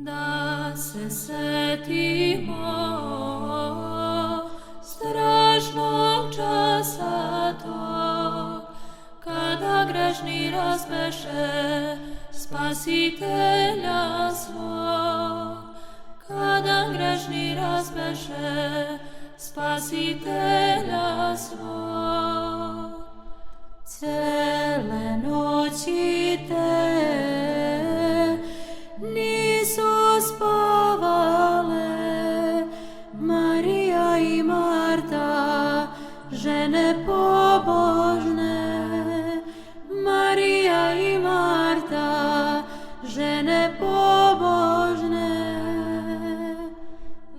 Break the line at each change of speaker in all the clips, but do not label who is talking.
Da se setimo strašnog časa tog, kada grešni razbeše Spasitelja svog. Kada grešni razbeše Spasitelja svog. Cele noći te nisu spavale Marija i Marta, žene pobožne. Marija i Marta, žene pobožne.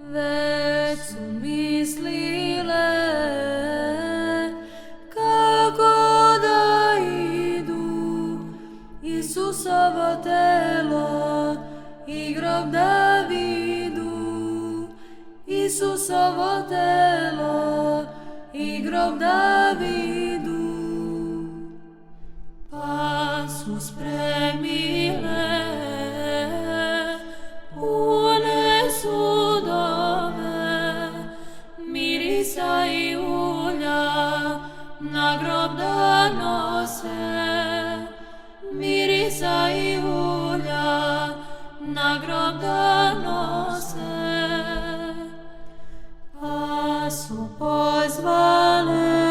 Već su mislile kako da idu Isusovo telo i grob da vidu. Isusovo telo i grob da vidu. Pa su spremile pune sudove mirisa i ulja, na grob da nose. Mirisa i ulja, na grob da nose. Pa su pozvale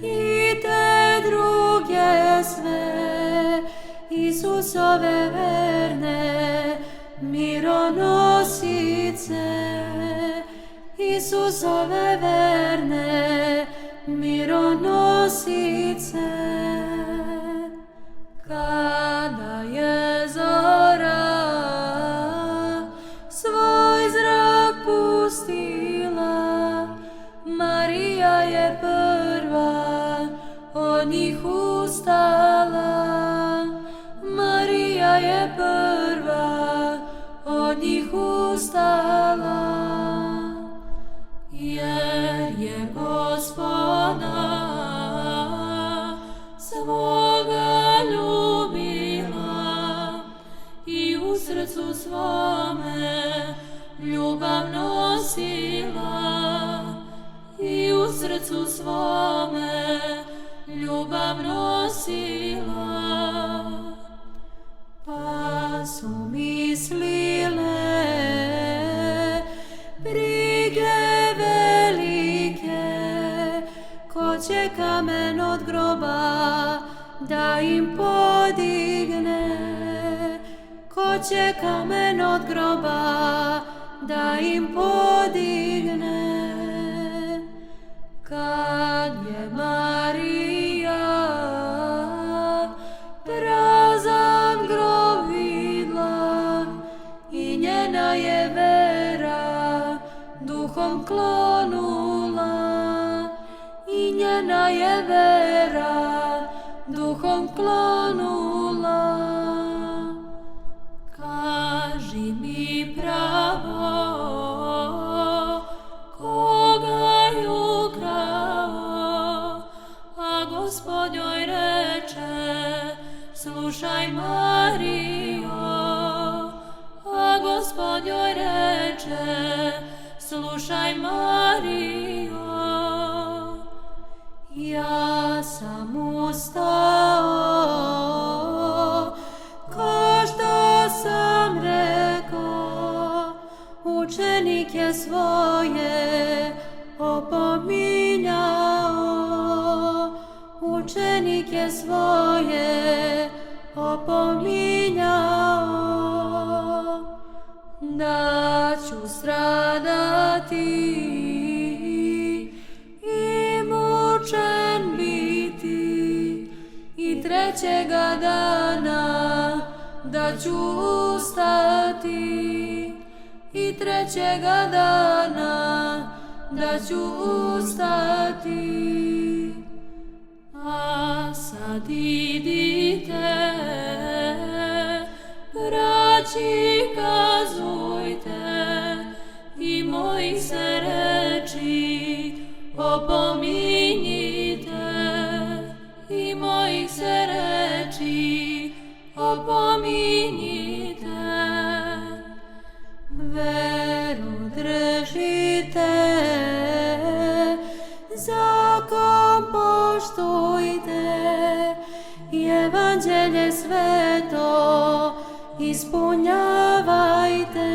i te druge sve Isusove verne mironosice. Isusove verne mironosice. Kada je zora svoj zrak pustila, Marija je prva od njih ustala. Marija je prva od njih ustala. Jer je Gospoda svoga ljubila i u srcu svome ljubav nosila. I u srcu svome ljubav nosila. Pa su mislile brige velike, ko će kamen od groba da im podigne. Ko će kamen od groba da im podigne. Kad je Marija prazan grob vidla i njena je vera duhom klonula. I njena je vera duhom klonula. Kaži mi pravo, koga je ukrao, a Gospod joj reče, slušaj Marijo. A Gospod joj reče, slušaj Marijo. Ja sam ustao, ko što sam rekao, učenike svoje opominjao. Učenike svoje opominjao. Da ću stradati i mučen biti i trećega dana da ću ustati. I trećega dana da ću ustati. A sad idite, braći kazujte, i mojih se reči opominjite. I mojih se reči opominjite. Evanđelje sveto ispunjavajte,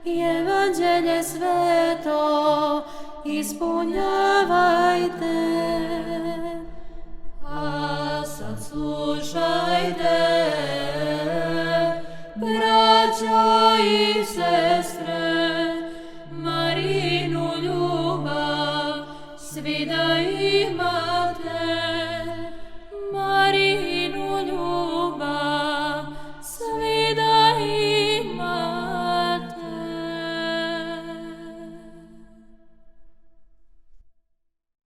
Evanđelje sveto ispunjavajte.